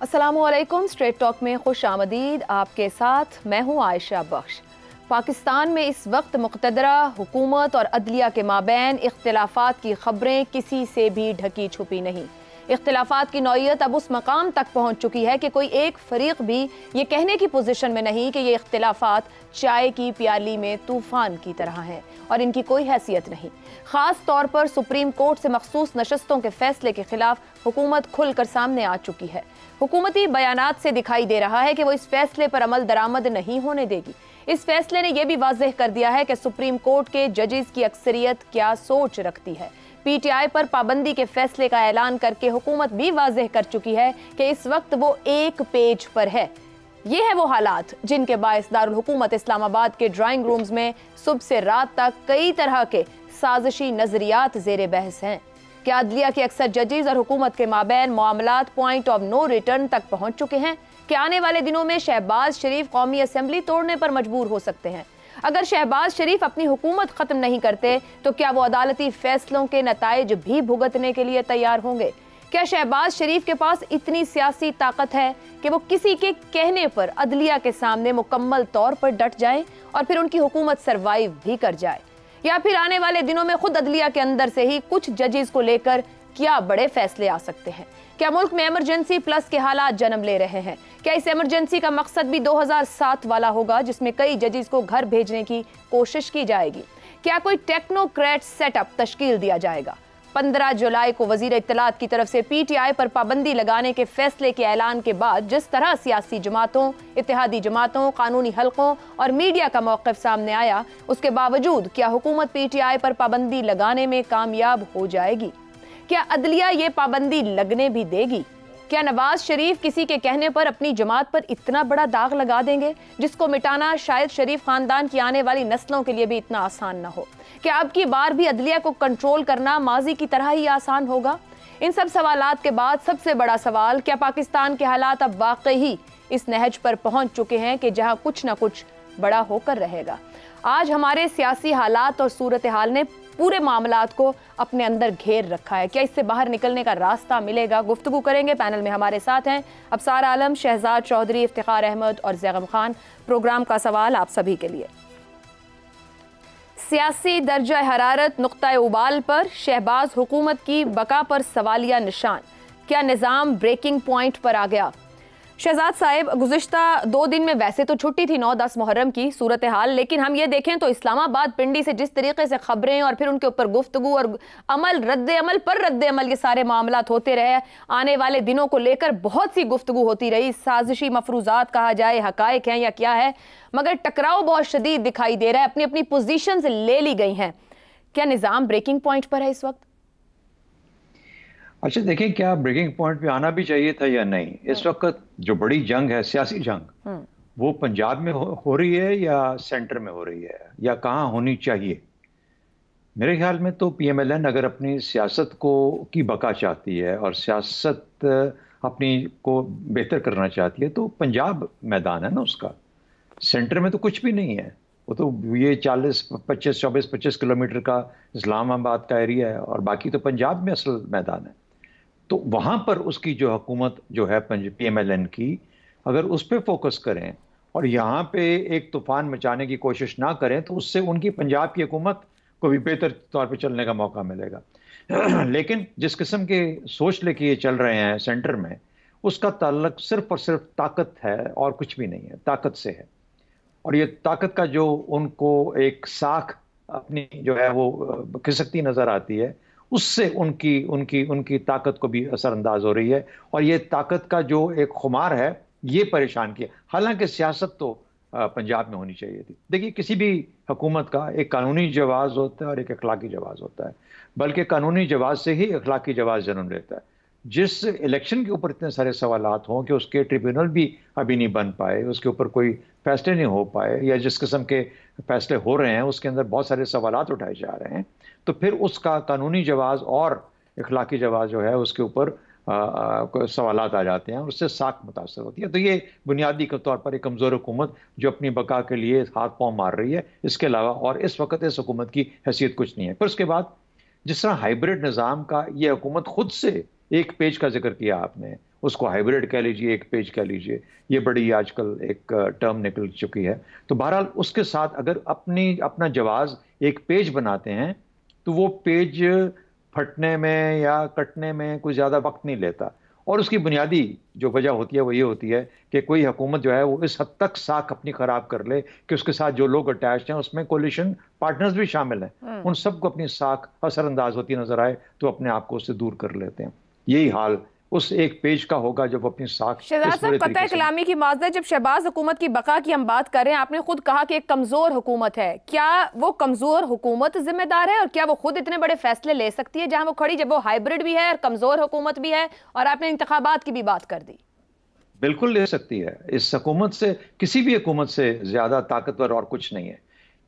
अस्सलामुअलैकुम। Straight talk में खुश आमदीद। आपके साथ मैं हूँ आयशा बख्श। पाकिस्तान में इस वक्त मुक़तदरा हुकूमत और अदलिया के माबैन इख्तिलाफात की खबरें किसी से भी ढकी छुपी नहीं। इख्तिलाफात की नौइयत अब उस मकाम तक पहुँच चुकी है कि कोई एक फरीक भी ये कहने की पोजीशन में नहीं कि ये इख्तिलाफात चाय की प्याली में तूफ़ान की तरह हैं और इनकी कोई हैसियत नहीं। ख़ास तौर पर सुप्रीम कोर्ट से मखसूस नशस्तों के फैसले के खिलाफ हुकूमत खुलकर सामने आ चुकी है। हुकूमती बयानात से दिखाई दे रहा है कि वो इस फैसले पर अमल दरामद नहीं होने देगी। इस फैसले ने यह भी वाज़ेह कर दिया है कि सुप्रीम कोर्ट के जजेस की अक्सरियत क्या सोच रखती है। पीटीआई पर पाबंदी के फैसले का ऐलान करके हुकूमत भी वाज़ेह कर चुकी है कि इस वक्त वो एक पेज पर है। ये है वो हालात जिनके बायस दारुल हुकूमत इस्लामाबाद के ड्राइंग रूम्स में सुबह से रात तक कई तरह के साजिशी नजरियात ज़ेरे बहस हैं। क्या अदलिया के अक्सर जजेस और हुकूमत के माबैन मामलात पॉइंट ऑफ नो रिटर्न तक पहुंच चुके हैं कि आने वाले दिनों में शहबाज शरीफ कौमी असेंबली तोड़ने पर मजबूर हो सकते हैं? अगर शहबाज शरीफ अपनी हुकूमत खत्म नहीं करते तो क्या वो अदालती फैसलों के नताइज भी भुगतने के लिए तैयार होंगे? क्या शहबाज शरीफ के पास इतनी सियासी ताकत है कि वो किसी के कहने पर अदलिया के सामने मुकम्मल तौर पर डट जाएं और फिर उनकी हुकूमत सरवाइव भी कर जाए? या फिर आने वाले दिनों में खुद अदलिया के अंदर से ही कुछ जजेस को लेकर क्या बड़े फैसले आ सकते हैं? क्या मुल्क में इमरजेंसी प्लस के हालात जन्म ले रहे हैं? क्या इस इमरजेंसी का मकसद भी 2007 वाला होगा जिसमें कई जजेस को घर भेजने की कोशिश की जाएगी? क्या कोई टेक्नोक्रेट सेटअप तश्कील दिया जाएगा? 15 जुलाई को वजीर इत्तलात की तरफ से पीटीआई पर पाबंदी लगाने के फैसले के ऐलान के बाद जिस तरह सियासी जमातों, इत्तेहादी जमातों, कानूनी हलकों और मीडिया का मौक़िफ़ सामने आया, उसके बावजूद क्या हुकूमत पीटीआई पर पाबंदी लगाने में कामयाब हो जाएगी? क्या अदलिया ये पाबंदी लगने भी देगी? क्या नवाज शरीफ किसी के कहने पर अपनी जमात पर इतना बड़ा दाग लगा देंगे जिसको मिटाना शायद शरीफ खानदान की आने वाली नस्लों के लिए भी इतना आसान ना हो? क्या अब की बार भी अदलिया को कंट्रोल करना माजी की तरह ही आसान होगा? इन सब सवालात के बाद सबसे बड़ा सवाल, क्या पाकिस्तान के हालात अब वाकई इस नहज पर पहुंच चुके हैं कि जहां कुछ ना कुछ बड़ा होकर रहेगा? आज हमारे सियासी हालात और सूरत हाल ने पूरे मामलात को अपने अंदर घेर रखा है। क्या इससे बाहर निकलने का रास्ता मिलेगा? गुफ्तगू करेंगे। पैनल में हमारे साथ हैं अबसार आलम, शहजाद चौधरी, इफ्तिखार अहमद और जैगम खान। प्रोग्राम का सवाल आप सभी के लिए। सियासी दर्जा हरारत नुक्ता उबाल पर, शहबाज हुकूमत की बका पर सवालिया निशान। क्या निज़ाम ब्रेकिंग पॉइंट पर आ गया? शहजाद साहिब, गुज़िश्ता 2 दिन में वैसे तो छुट्टी थी 9-10 मुहर्रम की सूरत हाल, लेकिन हम ये देखें तो इस्लामाबाद पिंडी से जिस तरीके से खबरें और फिर उनके ऊपर गुफ्तगू और अमल, रद्द अमल पर रद्द अमल, ये सारे मामलात होते रहे। आने वाले दिनों को लेकर बहुत सी गुफ्तगू होती रही। साजिशी मफरूजात कहा जाए, हकायक हैं या क्या है, मगर टकराव बहुत शदीद दिखाई दे रहा है। अपनी अपनी पोजीशन ले ली गई हैं। क्या निज़ाम ब्रेकिंग पॉइंट पर है इस वक्त? अच्छा देखें, क्या ब्रेकिंग पॉइंट पे आना भी चाहिए था या नहीं? इस वक्त जो बड़ी जंग है, सियासी जंग, वो पंजाब में हो रही है या सेंटर में हो रही है या कहाँ होनी चाहिए? मेरे ख्याल में तो पीएमएलएन अगर अपनी सियासत को की बका चाहती है और सियासत अपनी को बेहतर करना चाहती है तो पंजाब मैदान है ना उसका। सेंटर में तो कुछ भी नहीं है। वो तो ये 24-25 किलोमीटर का इस्लामाबाद का एरिया है और बाकी तो पंजाब में असल मैदान है। तो वहाँ पर उसकी जो हुकूमत जो है पीएमएलएन की, अगर उस पर फोकस करें और यहाँ पे एक तूफान मचाने की कोशिश ना करें तो उससे उनकी पंजाब की हुकूमत को भी बेहतर तौर पे चलने का मौका मिलेगा। लेकिन जिस किस्म के सोच लेके ये चल रहे हैं सेंटर में, उसका ताल्लुक सिर्फ और सिर्फ ताकत है और कुछ भी नहीं है, ताकत से है। और ये ताकत का जो उनको एक साख अपनी जो है वो खिसकती नजर आती है, उससे उनकी उनकी उनकी ताकत को भी असरअंदाज हो रही है। और ये ताकत का जो एक खुमार है, ये परेशान किया। हालांकि सियासत तो पंजाब में होनी चाहिए थी। देखिए, किसी भी हुकूमत का एक कानूनी जवाब होता है और एक अखलाकी जवाब होता है, बल्कि कानूनी जवाब से ही अखलाकी जवाब जन्म लेता है। जिस इलेक्शन के ऊपर इतने सारे सवालात हों कि उसके ट्रिब्यूनल भी अभी नहीं बन पाए, उसके ऊपर कोई फैसले नहीं हो पाए, या जिस किस्म के फैसले हो रहे हैं उसके अंदर बहुत सारे सवालात उठाए जा रहे हैं, तो फिर उसका कानूनी जवाब और इखलाकी जवाब जो है उसके ऊपर सवालात आ जाते हैं और उससे साख मुतासर होती है। तो ये बुनियादी के तौर पर एक कमज़ोर हुकूमत जो अपनी बका के लिए हाथ पाँव मार रही है, इसके अलावा और इस वक्त इस हुकूमत की हैसियत कुछ नहीं है। फिर उसके बाद जिस तरह हाइब्रिड निज़ाम का ये हुकूमत खुद से एक पेज का जिक्र किया आपने, उसको हाइब्रिड कह लीजिए, एक पेज कह लीजिए, ये बड़ी आजकल एक टर्म निकल चुकी है। तो बहरहाल उसके साथ अगर अपना जवाब एक पेज बनाते हैं तो वो पेज फटने में या कटने में कोई ज़्यादा वक्त नहीं लेता। और उसकी बुनियादी जो वजह होती है वो ये होती है कि कोई हुकूमत जो है वो इस हद तक साख अपनी खराब कर ले कि उसके साथ जो लोग अटैच हैं, उसमें कोलिशन पार्टनर्स भी शामिल हैं, उन सबको अपनी साख असरअंदाज होती नजर आए तो अपने आप को उससे दूर कर लेते हैं। यही हाल उस एक पेज का होगा जब अपनी साख। शहजाद साहब, कतई कलामी की माजरत, जब शहबाज हुकूमत की बका की हम बात कर रहे हैं, आपने खुद कहा कि एक कमजोर हुकूमत है। क्या वो कमजोर हुकूमत जिम्मेदार है और क्या वो खुद इतने बड़े फैसले ले सकती है जहां वो खड़ी, जब वो हाइब्रिड भी है और कमजोर हुकूमत भी है? और आपने इंतखाबात की भी बात कर दी। बिल्कुल ले सकती है। इस हुकूमत से, किसी भी हुकूमत से ज्यादा ताकतवर और कुछ नहीं है।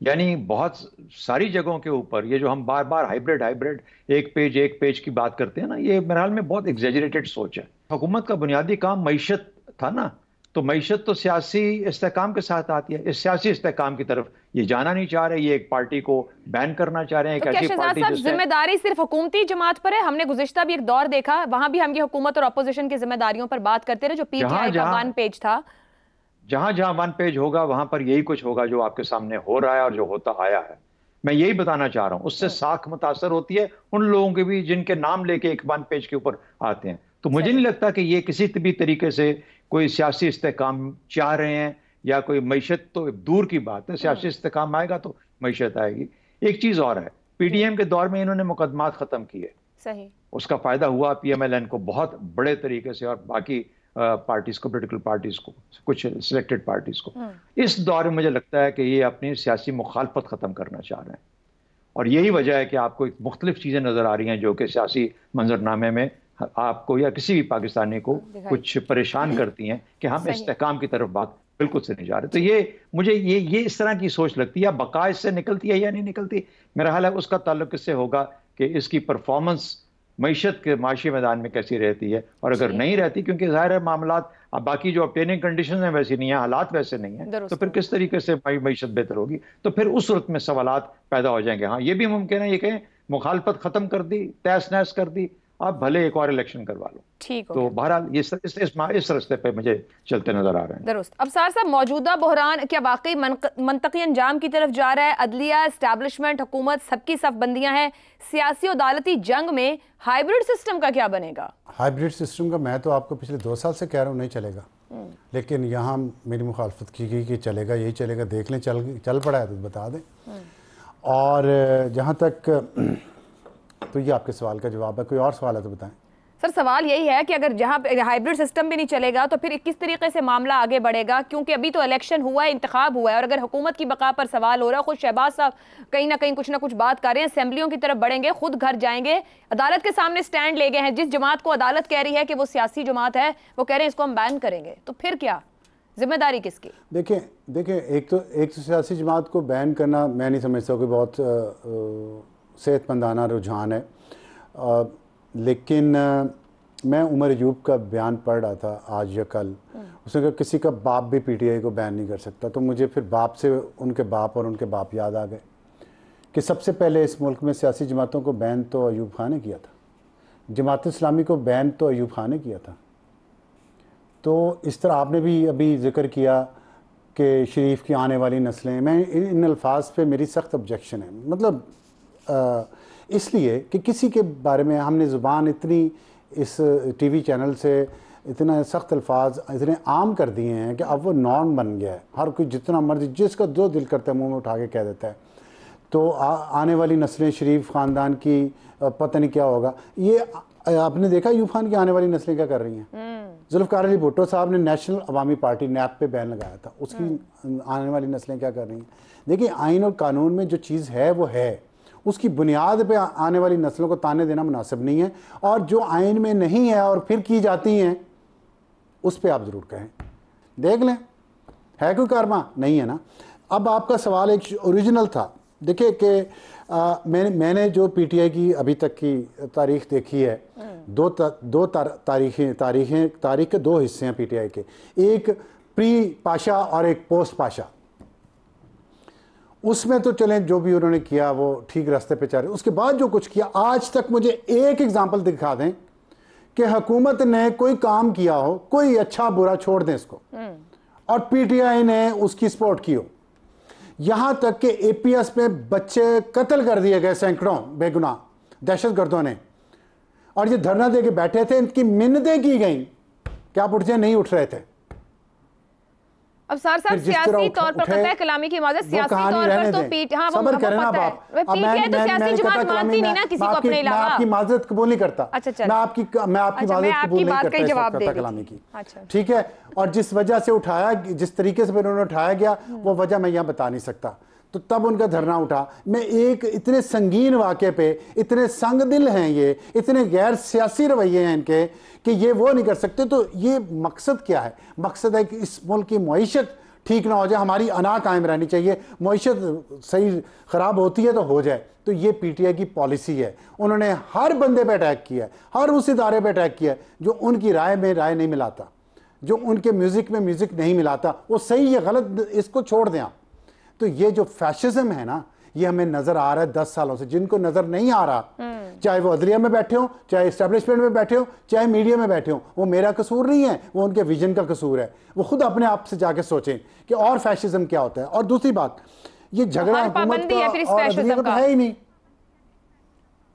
यानी बहुत सारी जगहों के ऊपर ये जो हम बार बार हाइब्रिड हाइब्रिड एक पेज की बात करते हैं ना, ये मेरे ख्याल में बहुत एग्जेजरेटेड सोच है। हुकूमत का बुनियादी काम मईशत था ना, तो मईशत तो सियासी इस्तेहकाम के साथ आती है। इस सियासी इस्तेहकाम की तरफ ये जाना नहीं चाह रहे, ये एक पार्टी को बैन करना चाह रहे हैं। तो क्या शहजाद साहब जिम्मेदारी सिर्फ हुकूमती जमात पर है? हमने गुज़िश्ता भी एक दौर देखा, वहां भी हम ये हुकूमत और अपोजिशन की जिम्मेदारियों पर बात करते रहे, जो पीटीआई का वन पेज था। जहां जहां वन पेज होगा वहां पर यही कुछ होगा जो आपके सामने हो रहा है और जो होता आया है। मैं यही बताना चाह रहा हूं, उससे साख मुतासर होती है उन लोगों की भी जिनके नाम लेके एक वन पेज के ऊपर आते हैं। तो मुझे नहीं लगता कि ये किसी भी तरीके से कोई सियासी इस्तेहकाम चाह रहे हैं या कोई मईशत, तो दूर की बात है। सियासी इस्तेहकाम आएगा तो मईशत आएगी। एक चीज और है, पीडीएम के दौर में इन्होंने मुकदमात खत्म किए, सही, उसका फायदा हुआ पीएमएलएन को बहुत बड़े तरीके से और बाकी पार्टीज को, पोलिटिकल पार्टीज को, कुछ सिलेक्टेड पार्टीज को। इस दौर में मुझे लगता है कि ये अपनी सियासी मुखालफत खत्म करना चाह रहे हैं और यही वजह है कि आपको एक मुख्तलिफ चीजें नजर आ रही हैं जो कि सियासी मंजरनामे में आपको या किसी भी पाकिस्तानी को कुछ परेशान करती हैं कि हम इस्तेहकाम की तरफ बात बिल्कुल से नहीं जा रहे। तो ये मुझे ये इस तरह की सोच लगती है। बका इससे निकलती है या नहीं निकलती, मेरा ख्याल है उसका ताल्लुक इससे होगा कि इसकी परफॉर्मेंस मईशत के माशी मैदान में कैसी रहती है। और अगर नहीं रहती, क्योंकि जाहिर है मामलात अब बाकी जो ऑब्टेनिंग कंडीशन है वैसी नहीं है, हालात वैसे नहीं है, तो फिर किस तरीके से मईशत बेहतर होगी? तो फिर उस सूरत में सवालात पैदा हो जाएंगे। हाँ, ये भी मुमकिन है ये कहें मुखालफत खत्म कर दी, तहस नहस कर दी, आप भले एक और इलेक्शन करवा लो। ठीक, तो बहरहाल इस रास्ते पे मुझे चलते नजर आ रहे हैं। दुरुस्त। अफसार साहब, मौजूदा बहरान क्या वाकई मंतकी अंजाम की तरफ जा रहा है? अदलिया, एस्टैब्लिशमेंट, हुकूमत, सबकी सफबंदियां हैं। सियासी अदालती जंग में हाइब्रिड सिस्टम का क्या बनेगा? हाइब्रिड सिस्टम का मैं तो आपको पिछले 2 साल से कह रहा हूँ नहीं चलेगा, लेकिन यहाँ मेरी मुखालफत की गई कि चलेगा, यही चलेगा, देख लें, चल पड़ा है तो बता दें। और जहाँ तक तो ये आपके सवाल का जवाब है। कोई और सवाल है तो बताएं। सर, सवाल यही है कि अगर जहां हाइब्रिड सिस्टम भी नहीं चलेगा तो फिर किस तरीके से मामला आगे बढ़ेगा? क्योंकि अभी तो इलेक्शन हुआ है, इंतखाब हुआ है, और अगर हुकूमत की बका पर सवाल हो रहा है, खुद शहबाज साहब कहीं ना कहीं कुछ ना कुछ बात कर रहे हैं, असेंबलियों की तरफ बढ़ेंगे, खुद घर जाएंगे, अदालत के सामने स्टैंड ले गए हैं। जिस जमात को अदालत कह रही है कि वो सियासी जमात है, वो कह रहे हैं इसको हम बैन करेंगे, तो फिर क्या जिम्मेदारी किसकी? देखिए एक तो सियासी जमात को बैन करना मैं नहीं समझता कि बहुत सेहतमंदाना रुझान है। लेकिन मैं उमर अयूब का बयान पढ़ रहा था आज या कल, उसने कहा किसी का बाप भी पीटीआई को बैन नहीं कर सकता। तो मुझे फिर बाप से उनके बाप और उनके बाप याद आ गए कि सबसे पहले इस मुल्क में सियासी जमातों को बैन तो अयूब खान ने किया था, जमात इस्लामी को बैन तो अयूब खान ने किया था। तो इस तरह आपने भी अभी जिक्र किया कि शरीफ की आने वाली नस्लें, मैं इन अल्फाज पे मेरी सख्त ऑब्जेक्शन है। मतलब इसलिए कि किसी के बारे में हमने ज़ुबान इतनी इस टीवी चैनल से इतना सख्त अल्फाज इतने आम कर दिए हैं कि अब वो नॉर्म बन गया है। हर कोई जितना मर्जी जिसका जो दिल करता है मुंह में उठा के कह देता है। तो आने वाली नस्लें, शरीफ ख़ानदान की पता नहीं क्या होगा। ये आपने देखा अयूब खान की आने वाली नस्लें क्या कर रही हैं? जुल्फ़िकार अली भुट्टो साहब ने नेशनल अवामी पार्टी नैप पे बैन लगाया था, उसकी आने वाली नस्लें क्या कर रही हैं? देखिए, आइन और कानून में जो चीज़ है वो है, उसकी बुनियाद पे आने वाली नस्लों को ताने देना मुनासिब नहीं है। और जो आइन में नहीं है और फिर की जाती हैं उस पर आप ज़रूर कहें, देख लें है कोई कारवा नहीं है ना। अब आपका सवाल एक ओरिजिनल था। देखिए कि मैंने जो पीटीआई की अभी तक की तारीख देखी है, तारीख के 2 हिस्से हैं पीटीआई के, एक प्री पाशा और एक पोस्ट पाशा। उसमें तो चलें जो भी उन्होंने किया वो ठीक रास्ते पे चल रहे। उसके बाद जो कुछ किया आज तक, मुझे एक एग्जांपल दिखा दें कि हुकूमत ने कोई काम किया हो, कोई अच्छा बुरा छोड़ दें इसको, और पीटीआई ने उसकी सपोर्ट की हो। यहां तक कि एपीएस में बच्चे कत्ल कर दिए गए सैकड़ों बेगुनाह दहशतगर्दों ने, और ये धरना दे के बैठे थे, इनकी मिन्नतें की गई कि आप उठ जाए, नहीं उठ रहे थे। अब साहब सियासी तौर पर पता है कलामी की मदद सियासी तौर पर तो पीट, हाँ वो पता है, पीटीआई तो सियासी जमात मानती नहीं ना किसी को अपने अलावा। मैं आपकी माजरत कबूल नहीं करता। अच्छा, मैं आपकी माजरत कबूल नहीं करता जवाब दे कलामी की। ठीक है, और जिस वजह से उठाया, जिस तरीके से उन्होंने उठाया गया, वो वजह मैं यहाँ बता नहीं सकता। तो तब उनका धरना उठा। मैं एक इतने संगीन वाक़े पे, इतने संग दिल हैं ये, इतने गैर सियासी रवैये हैं इनके कि ये वो नहीं कर सकते। तो ये मकसद क्या है? मकसद है कि इस मुल्क की मईशत ठीक ना हो जाए, हमारी अना कायम रहनी चाहिए, मईशत सही ख़राब होती है तो हो जाए। तो ये पीटीआई की पॉलिसी है। उन्होंने हर बंदे पे अटैक किया है, हर उस इदारे पे अटैक किया है जो उनकी राय में राय नहीं मिलाता, जो उनके म्यूज़िक में म्यूज़िक नहीं मिलाता। वो सही या गलत इसको छोड़ दें आप। तो ये जो फैशिज्म है ना, ये हमें नजर आ रहा है 10 सालों से। जिनको नजर नहीं आ रहा, चाहे वो अदलिया में बैठे हो, चाहे एस्टेब्लिशमेंट में बैठे हो, चाहे मीडिया में बैठे हो, वो मेरा कसूर नहीं है, वो उनके विजन का कसूर है। वो खुद अपने आप से जाके सोचें कि और फैशिज्म क्या होता है। और दूसरी बात, ये झगड़ा हुकूमत का और अदलिया का तो है ही नहीं।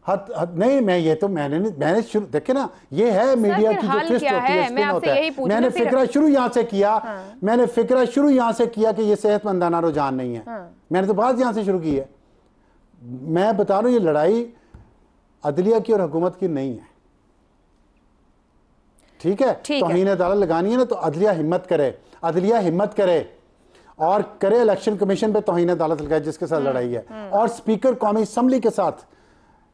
नहीं, मैं ये तो मैंने शुरू देखे ना, ये है मीडिया की जो ट्विस्ट होती है, स्पिन होता है। मैंने फिक्रा शुरू यहाँ से किया, मैंने फिक्रा शुरू यहाँ से किया कि ये सेहतमंदाना रुझान नहीं है। मैंने तो बात यहाँ से शुरू की है। मैं बता रहा हूँ, ये लड़ाई अदलिया की और हुकूमत की नहीं है। ठीक है, तौहीन अदालत लगानी है ना, तो अदलिया हिम्मत करे, अदलिया हिम्मत करे और करे इलेक्शन कमीशन पे तौहीन अदालत लगाए जिसके साथ लड़ाई है, और स्पीकर कौमी असम्बली के साथ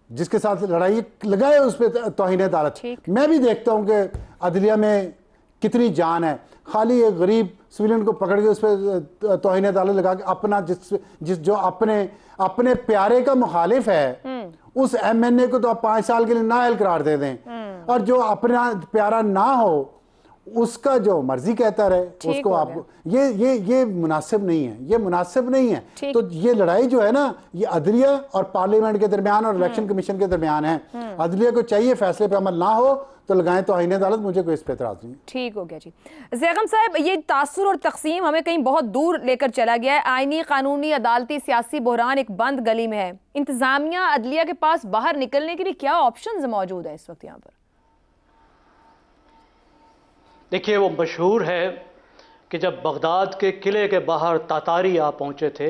जिसके साथ लड़ाई लगाए उस पर तौहीन अदालत। मैं भी देखता हूं कि अदलिया में कितनी जान है। खाली एक गरीब सिविलियन को पकड़ के उस पर तौहीन अदालत लगा के अपना जिस जो अपने प्यारे का मुखालिफ है, उस एमएनए को तो आप 5 साल के लिए नाअहल करार दे दें, और जो अपना प्यारा ना हो उसका जो मर्जी कहता रहे, उसको आप ये मुनासिब नहीं है, ये मुनासिब नहीं है। तो ये लड़ाई जो है ना, ये अदलिया और पार्लियामेंट के दरमियान और इलेक्शन कमीशन के दरमियान है। अदलिया को चाहिए फैसले पे अमल ना हो तो लगाएं तो आईने अदालत, मुझे कोई इस पे एतराज नहीं। ठीक हो गया जी। ज़ैगम साहब, ये तासुर और तकसीम हमें कहीं बहुत दूर लेकर चला गया है। आईनी, कानूनी, अदालती, सियासी बहरान एक बंद गली में है। इंतजामिया, अदलिया के पास बाहर निकलने के लिए क्या ऑप्शंस मौजूद है इस वक्त यहाँ पर? देखिए, वो मशहूर है कि जब बगदाद के किले के बाहर तातारी आ पहुंचे थे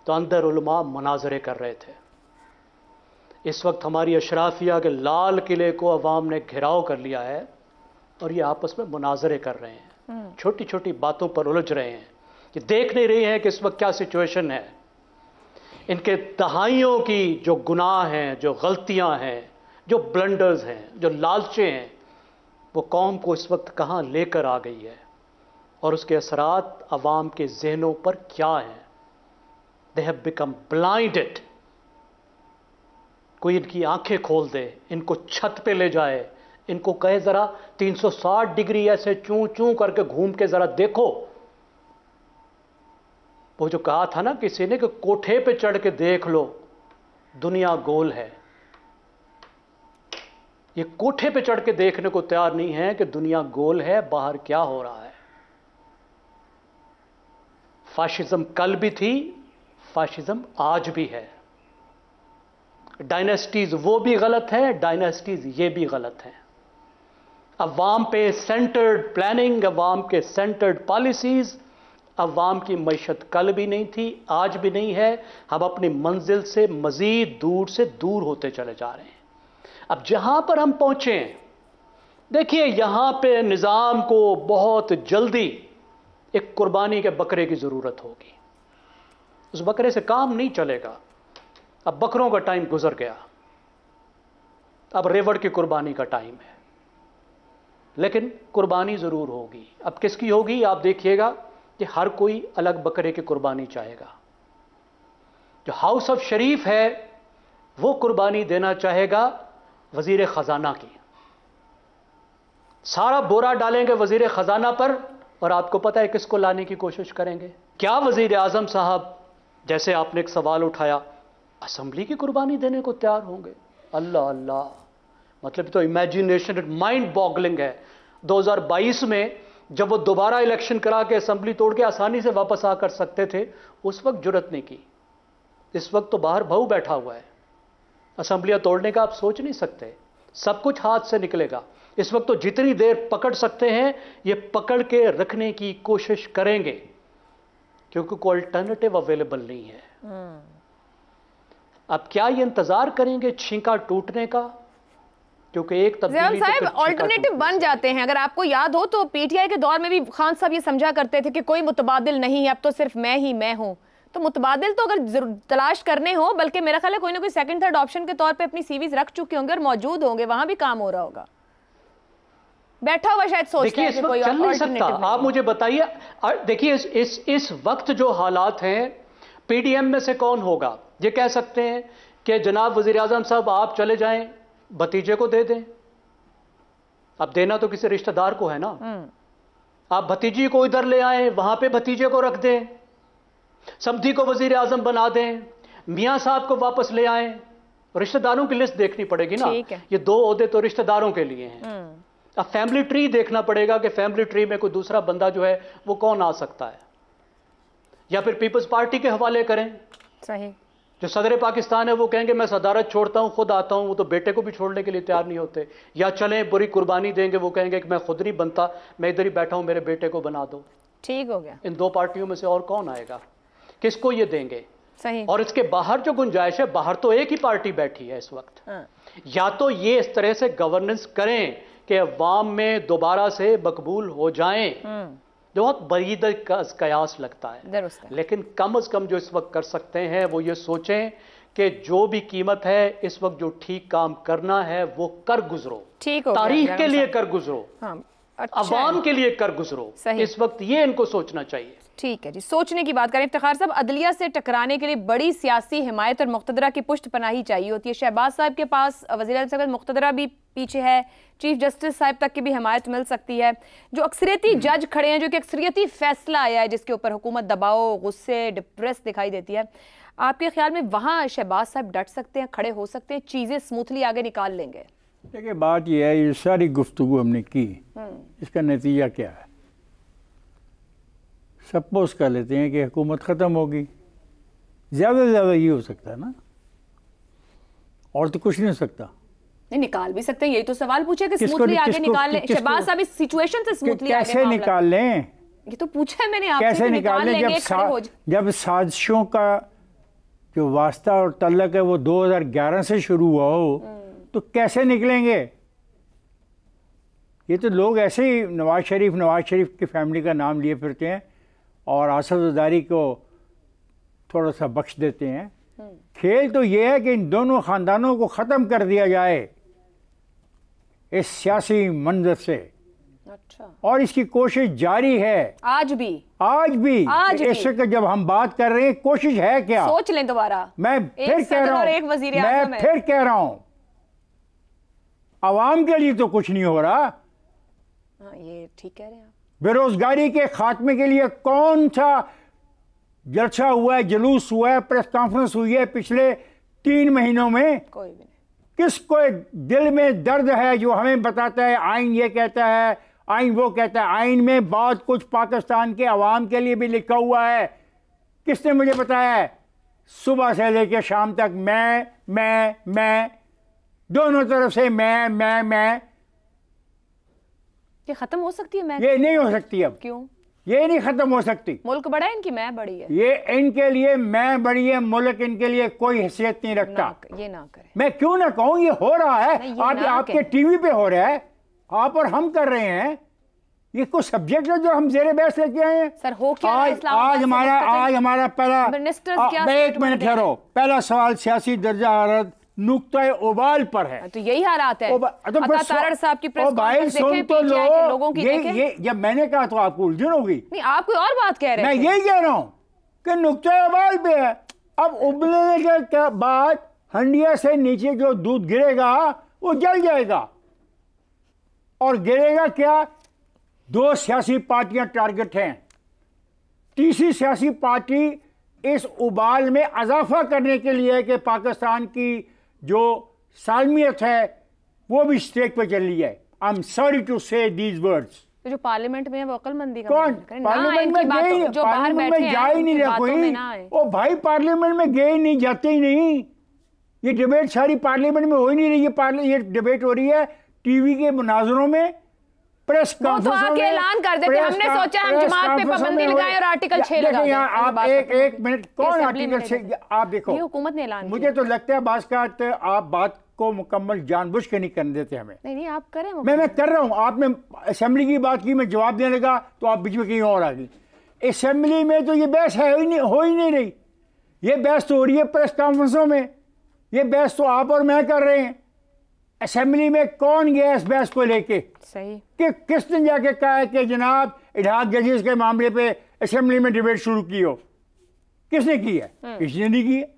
तो अंदर उलमा मुनाजरे कर रहे थे। इस वक्त हमारी अशराफिया के लाल किले को अवाम ने घिराव कर लिया है और ये आपस में मुनाजरे कर रहे हैं, छोटी छोटी बातों पर उलझ रहे हैं, कि देख नहीं रही हैं कि इस वक्त क्या सिचुएशन है। इनके दहाइयों की जो गुनाह हैं, जो गलतियां हैं, जो ब्लंडर्स हैं, जो लालचें हैं, वो कौम को इस वक्त कहाँ लेकर आ गई है और उसके असरात अवाम के जहनों पर क्या हैं। They have become blinded. कोई इनकी आंखें खोल दे, इनको छत पे ले जाए, इनको कहे जरा 360 डिग्री ऐसे चूं चूं करके घूम के जरा देखो। वो जो कहा था ना किसी ने कि कोठे पे चढ़ के देख लो, दुनिया गोल है। ये कोठे पे चढ़ के देखने को तैयार नहीं है कि दुनिया गोल है, बाहर क्या हो रहा है। फाशिज्म कल भी थी, फाशिज्म आज भी है। डायनेस्टीज वो भी गलत है, डायनेस्टीज ये भी गलत है। अवाम पे सेंटर्ड प्लानिंग, अवाम के सेंटर्ड पॉलिसीज, अवाम की मईशत कल भी नहीं थी, आज भी नहीं है। हम अपनी मंजिल से मजीद दूर से दूर होते चले जा रहे हैं। अब जहां पर हम पहुंचे, देखिए यहां पे निजाम को बहुत जल्दी एक कुर्बानी के बकरे की जरूरत होगी। उस बकरे से काम नहीं चलेगा। अब बकरों का टाइम गुजर गया, अब रेवड़ की कुर्बानी का टाइम है। लेकिन कुर्बानी जरूर होगी। अब किसकी होगी? आप देखिएगा कि हर कोई अलग बकरे की कुर्बानी चाहेगा। जो हाउस ऑफ शरीफ है वो कुर्बानी देना चाहेगा वजीर खजाना की। सारा बोरा डालेंगे वजीर खजाना पर, और आपको पता है किसको लाने की कोशिश करेंगे? क्या वजीर आजम साहब, जैसे आपने एक सवाल उठाया, असेंबली की कुर्बानी देने को तैयार होंगे? अल्लाह अल्लाह, मतलब तो इमेजिनेशन, माइंड बॉगलिंग है। 2022 में जब वो दोबारा इलेक्शन करा के असेंबली तोड़ के आसानी से वापस आकर सकते थे, उस वक्त जुर्रत नहीं की। इस वक्त तो बाहर भाऊ बैठा हुआ है, असेंबलियां तोड़ने का आप सोच नहीं सकते, सब कुछ हाथ से निकलेगा। इस वक्त तो जितनी देर पकड़ सकते हैं ये पकड़ के रखने की कोशिश करेंगे, क्योंकि कोई अल्टरनेटिव अवेलेबल नहीं है। अब क्या ये इंतजार करेंगे छींका टूटने का? क्योंकि एक तब्दीली साहब ऑल्टरनेटिव बन जाते हैं। अगर आपको याद हो तो पीटीआई के दौर में भी खान साहब ये समझा करते थे कि कोई मुतबादिल नहीं है, अब तो सिर्फ मैं ही मैं हूं। तो मुतबादिल तो अगर तलाश करने हो, बल्कि मेरा ख्याल है कोई ना कोई सेकंड थर्ड ऑप्शन के तौर पे अपनी सीवीज रख चुके होंगे और मौजूद होंगे, वहां भी काम हो रहा होगा। बैठा हुआ शायद सोचते हैं कि कोई चल नहीं सकता। आप मुझे बताइए, देखिए इस वक्त जो हालात हैं, पीडीएम में से कौन होगा? ये कह सकते हैं कि जनाब वजीर आजम साहब आप चले जाएं, भतीजे को दे दें। अब देना तो किसी रिश्तेदार को है ना, आप भतीजी को इधर ले आए, वहां पे भतीजे को रख दें, समधी को वजीर आजम बना दें, मियां साहब को वापस ले आए। रिश्तेदारों की लिस्ट देखनी पड़ेगी ना, ये 2 ओहदे तो रिश्तेदारों के लिए हैं। अब फैमिली ट्री देखना पड़ेगा कि फैमिली ट्री में कोई दूसरा बंदा जो है वो कौन आ सकता है, या फिर पीपल्स पार्टी के हवाले करें। सही। जो सदर पाकिस्तान है वो कहेंगे मैं सदारत छोड़ता हूं, खुद आता हूं, वो तो बेटे को भी छोड़ने के लिए तैयार नहीं होते। या चलें बुरी कुर्बानी देंगे, वो कहेंगे कि मैं खुद नहीं बनता, मैं इधर ही बैठा हूं, मेरे बेटे को बना दो। ठीक हो गया। इन 2 पार्टियों में से और कौन आएगा? किसको ये देंगे? सही। और इसके बाहर जो गुंजाइश है, बाहर तो एक ही पार्टी बैठी है इस वक्त। या तो ये इस तरह से गवर्नेंस करें कि अवाम में दोबारा से मकबूल हो जाएं, जो बहुत बरीद कयास लगता है, लेकिन कम से कम जो इस वक्त कर सकते हैं वो ये सोचें कि जो भी कीमत है इस वक्त जो ठीक काम करना है वो कर गुजरो, तारीख के लिए कर गुजरो, अवाम के लिए कर गुजरो। इस वक्त ये इनको सोचना चाहिए। ठीक है जी, सोचने की बात करें। इफ्तिखार साहब, अदलिया से टकराने के लिए बड़ी सियासी हिमायत और मुक़्तदरा की पुष्ट पनाही चाहिए होती है। शहबाज साहब के पास वज़ीर आज़म साहब मुक़्तदरा भी पीछे है, चीफ जस्टिस साहब तक की भी हिमायत मिल सकती है। जो अक्सरियती जज खड़े हैं, जो कि अक्सरियती फैसला आया है जिसके ऊपर हुकूमत दबाव, गुस्से, डिप्रेस दिखाई देती है, आपके ख्याल में वहाँ शहबाज साहब डट सकते हैं, खड़े हो सकते हैं, चीज़ें स्मूथली आगे निकाल लेंगे? देखिए बात यह है, ये सारी गुफ्तगू हमने की, इसका नतीजा क्या है? सपोज कर लेते हैं कि हुकूमत ख़त्म होगी, ज़्यादा से ज़्यादा ये हो सकता है ना, और तो कुछ नहीं हो सकता। नहीं, निकाल भी सकते हैं, यही तो सवाल पूछे कि स्मूथली आगे निकाल लें। शहबाज साहब इस सिचुएशन से स्मूथली आगे कैसे निकाल लें? ये तो पूछा है मैंने आपसे, कैसे निकाल लें? जब साजिशों का जो वास्ता और तल्लक है वो 2011 से शुरू हुआ हो, तो कैसे निकलेंगे? ये तो लोग ऐसे ही नवाज शरीफ की फैमिली का नाम लिए फिरते हैं और आसद ज़रदारी को थोड़ा सा बख्श देते हैं। खेल तो ये है कि इन दोनों ख़ानदानों को ख़त्म कर दिया जाए इस सियासी मंजर से। अच्छा। और इसकी कोशिश जारी है आज भी। इस वक्त जब हम बात कर रहे हैं, कोशिश है क्या? सोच लें दोबारा। मैं फिर कह रहा हूं, आवाम के लिए तो कुछ नहीं हो रहा। ये ठीक कह रहे हैं आप। बेरोजगारी के खात्मे के लिए कौन सा जलसा हुआ है, जुलूस हुआ है, प्रेस कॉन्फ्रेंस हुई है पिछले 3 महीनों में? कोई भी नहीं। किसको दिल में दर्द है जो हमें बताता है आइन ये कहता है, आइन वो कहता है? आइन में बहुत कुछ पाकिस्तान के अवाम के लिए भी लिखा हुआ है। किसने मुझे बताया है? सुबह से लेकर शाम तक मैं दोनों तरफ से मैं। ये खत्म हो सकती है? मैं ये नहीं हो सकती अब। क्यों? ये नहीं खत्म हो सकती। मुल्क बड़ा है, इनकी मैं बड़ी है। ये इनके लिए मैं बड़ी है, मुल्क इनके लिए कोई हैसियत नहीं रखता। ये ना करे। मैं क्यों ना कहूं, ये हो रहा है। आपके टीवी पे हो रहा है, आप और हम कर रहे हैं। ये कुछ सब्जेक्ट है जो हम जेरे बहस लेके आए हैं। सर हो क्या? आज हमारा पहला, एक मिनट ठहरो, पहला सवाल सियासी दर्जा हरारत नुक्ता उबाल पर है। तो यही हालात है। साहब की प्रेस कॉन्फ्रेंस देखें, पीटीआई लोगों की देखें। ये जब मैंने कहा तो आपको उलझन होगी। नहीं, आप कोई और बात कह रहे हैं। मैं यही कह रहा हूं कि नुक्ता उबाल पे है। अब उबलने के बाद हंडिया से नीचे जो दूध गिरेगा वो जल जाएगा। और गिरेगा क्या? 2 सियासी पार्टियां टारगेट हैं। तीसरी सियासी पार्टी इस उबाल में इजाफा करने के लिए कि पाकिस्तान की जो सालमियत है वो भी स्ट्रेक पे चली जाए। आई एम सॉरी टू से दीज वर्ड्स। तो जो पार्लियामेंट में है वो अक्लमंदी का कौन पार्लियामेंट में गए, जो बाहर बैठे हैं जा ही नहीं रहा कोई। ओ भाई पार्लियामेंट में गए नहीं, जाते ही नहीं। ये डिबेट सारी पार्लियामेंट में हो ही नहीं रही। ये डिबेट हो रही है टीवी के मुनाजरों में, प्रेस कॉन्फ्रेंस में। ऐलान कर देते, हमने सोचा हम जमात पे पाबंदी लगाएं और आर्टिकल 6 लगा दें। आप एक मिनट, कौन आर्टिकल 6? आप देखो, ये हुकूमत ने ऐलान मुझे तो लगता है बात का आप बात को मुकम्मल जानबूझ के नहीं करने देते हमें। नहीं आप करें, मैं कर रहा हूँ। आपने असेंबली की बात की, मैं जवाब देने लगा तो आप बीच में कहीं और आ गई। असेंबली में तो ये बहस हो ही नहीं रही। ये बहस तो हो रही है प्रेस कॉन्फ्रेंसों में। ये बहस तो आप और मैं कर रहे हैं। असेंबली में कौन गया इस बहस को लेके? सही कि किसने जाके कहा है कि जनाब एडहॉक जजेस के मामले पे असेंबली में डिबेट शुरू की हो? किसने की है? किसी ने नहीं की है।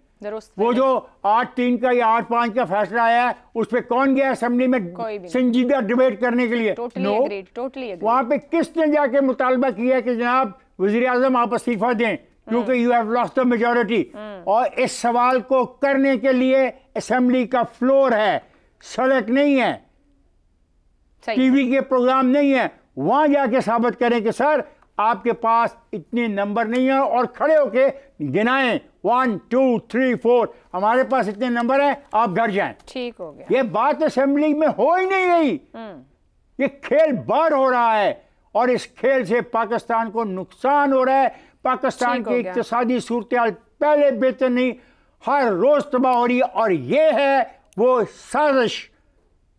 वो जो 8-3 का या 8-5 का फैसला आया है उस पर कौन गया असेंबली में संजीदा डिबेट करने के लिए? टोटली वहां पे किसने जाके मुतालबा किया कि जनाब वजीर आजम आप इस्तीफा दें क्योंकि you have lost the majority? और इस सवाल को करने के लिए असेंबली का फ्लोर है, सड़क नहीं है, टीवी के प्रोग्राम नहीं है। वहां जाके साबित करें कि सर आपके पास इतने नंबर नहीं है और खड़े होके गिनाएं 1 2 3 4 हमारे पास इतने नंबर हैं, आप घर जाएं। ठीक हो गया। ये बात असेंबली में हो ही नहीं रही। ये खेल बार हो रहा है और इस खेल से पाकिस्तान को नुकसान हो रहा है। पाकिस्तान की इक्तिसादी सूरत पहले बेहतर नहीं, हर रोज तबाह हो रही है। और ये है वो साजिश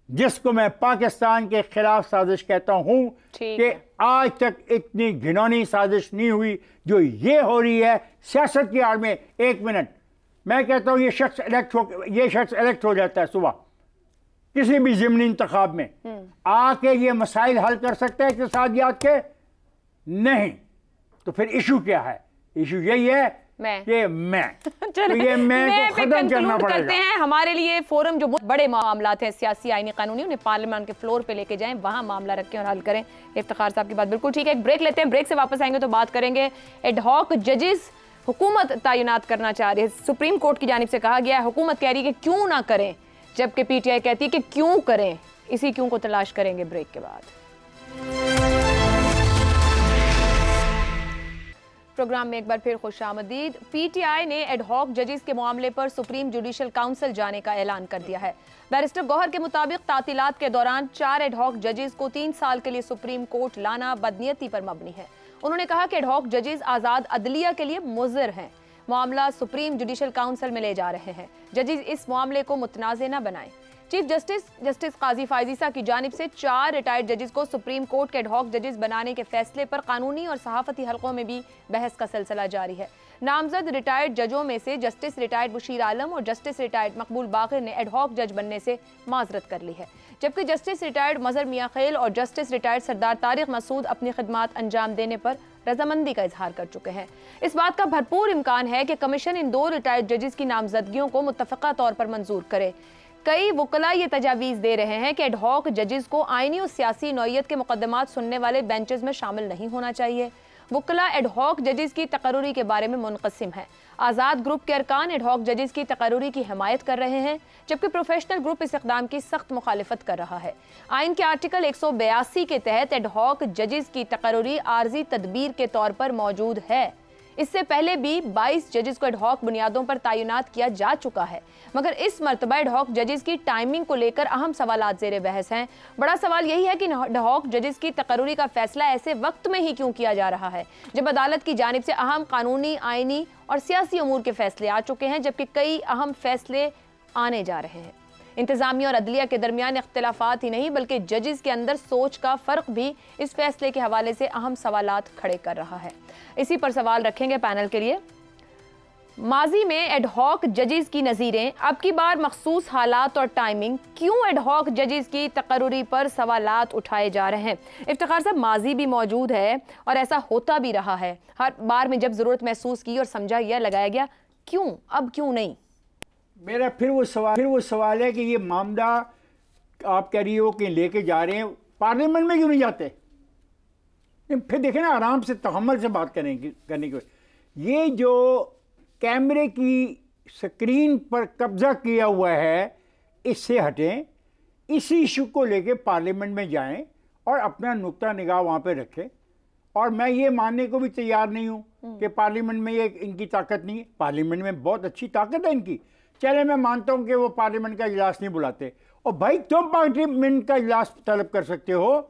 जिसको मैं पाकिस्तान के खिलाफ साजिश कहता हूं कि आज तक इतनी घिनौनी साजिश नहीं हुई जो ये हो रही है सियासत की आड़ में। एक मिनट, मैं कहता हूं ये शख्स इलेक्ट हो जाता है सुबह किसी भी ज़िमनी इंतखाब में, आके ये मसाइल हल कर सकता है इक़्तिसादियात के? नहीं। तो फिर इशू क्या है? इशू यही है कि तो ये मैं को खत्म करना पड़ेगा। करते हैं हमारे लिए फोरम जो बहुत बड़े मामला हैं सियासी आईनी कानूनी, उन्हें पार्लियामेंट के फ्लोर पे लेके जाएं, वहां मामला रखें और हल करें। इफ्तिखार साहब की बात बिल्कुल ठीक है। एक ब्रेक लेते हैं, ब्रेक से वापस आएंगे तो बात करेंगे एडहॉक जजेस हुकूमत तैनात करना चाह रही है। सुप्रीम कोर्ट की जानिब से कहा गया है, हुकूमत कह रही है कि क्यों ना करें, जबकि पीटीआई कहती है कि क्यों करें। इसी क्यों को तलाश करेंगे ब्रेक के बाद। प्रोग्राम में एक बार फिर खुशामदीद। पीटीआई ने एडहॉक जजेस के मामले पर सुप्रीम जुडिशल काउंसिल जाने का ऐलान कर दिया है। बैरिस्टर गौहर के मुताबिक तातीलात के दौरान 4 एडहॉक जजेस को 3 साल के लिए सुप्रीम कोर्ट लाना बदनीयती पर मबनी है। उन्होंने कहा कि एडहॉक जजेस आजाद अदलिया के लिए मुज़िर हैं। मामला सुप्रीम जुडिशल काउंसिल में ले जा रहे हैं। जजेस इस मामले को मुतनाज़े न बनाएं। चीफ जस्टिस काजी फायजीसा की जानिब से 4 रिटायर्ड जजेस को सुप्रीम कोर्ट के एडहॉक जजेस बनाने के फैसले पर कानूनी और सहाफती हलकों में भी बहस का सिलसिला जारी है। नामजद रिटायर्ड जजों में से जस्टिस रिटायर्ड बशीर आलम और जस्टिस रिटायर्ड मकबूल बाक़िर ने एडहॉक जज बनने से माजरत कर ली है, जबकि जस्टिस रिटायर्ड मजहर मियां खेल और जस्टिस रिटायर्ड सरदार तारिक मसूद अपनी खिदमात अंजाम देने पर रजामंदी का इजहार कर चुके हैं। इस बात का भरपूर इम्कान है कि कमीशन इन 2 रिटायर्ड जजेस की नामजदगियों को मुत्तफ़क़ा तौर पर मंजूर करे। कई वकला ये तजावीज़ दे रहे हैं कि एडहॉक जजेस को आईनी और सियासी नौइयत के मुकदमात सुनने वाले बेंचेस में शामिल नहीं होना चाहिए। वकला एडहॉक जजेस की तकर्रुरी के बारे में मुनक़सिम है। आज़ाद ग्रुप के अरकान एडहॉक जजेस की तकर्रुरी की हिमायत कर रहे हैं, जबकि प्रोफेशनल ग्रुप इस इक़दाम की सख्त मुखालिफत कर रहा है। आइन के आर्टिकल 182 के तहत एडहॉक जजेस की तकर्रुरी आर्जी तदबीर के तौर पर मौजूद है। इससे पहले भी 22 जजेस को एडहॉक बुनियादों पर तैनात किया जा चुका है, मगर इस मरतबा एडहॉक जजेस की टाइमिंग को लेकर अहम सवालात ज़ेरे बहस हैं। बड़ा सवाल यही है कि एडहॉक जजेस की तकर्रुरी का फैसला ऐसे वक्त में ही क्यों किया जा रहा है जब अदालत की जानिब से अहम कानूनी, आइनी और सियासी उमूर के फैसले आ चुके हैं, जबकि कई अहम फैसले आने जा रहे हैं। इंतजामिया और अदलिया के दरमियान इख्तिलाफात ही नहीं बल्कि जजेस के अंदर सोच का फ़र्क भी इस फैसले के हवाले से अहम सवालात खड़े कर रहा है। इसी पर सवाल रखेंगे पैनल के लिए। माजी में एडहॉक जजेस की नज़ीरें, अब की बार मखसूस हालात और टाइमिंग, क्यों एडहॉक जजेस की तकर्रुरी पर सवालात उठाए जा रहे हैं। इफ्तिखार साहब, माजी भी मौजूद है और ऐसा होता भी रहा है। हर बार में जब ज़रूरत महसूस की और समझा यह लगाया गया, क्यों अब क्यों नहीं। मेरा फिर वो सवाल है कि ये मामला आप कह रही हो कि लेके जा रहे हैं, पार्लियामेंट में क्यों नहीं जाते? फिर देखें ना, आराम से तहम्मुल से बात करने की। ये जो कैमरे की स्क्रीन पर कब्जा किया हुआ है इससे हटें। इसी इशू को लेके पार्लियामेंट में जाएं और अपना नुक्ता निगाह वहाँ पे रखें। और मैं ये मानने को भी तैयार नहीं हूँ कि पार्लियामेंट में ये इनकी ताकत नहीं है। पार्लियामेंट में बहुत अच्छी ताकत है इनकी। चले मैं मानता हूँ कि वो पार्लियामेंट का इजलास नहीं बुलाते, और भाई तुम पार्लियामेंट का इजलास तलब कर सकते हो,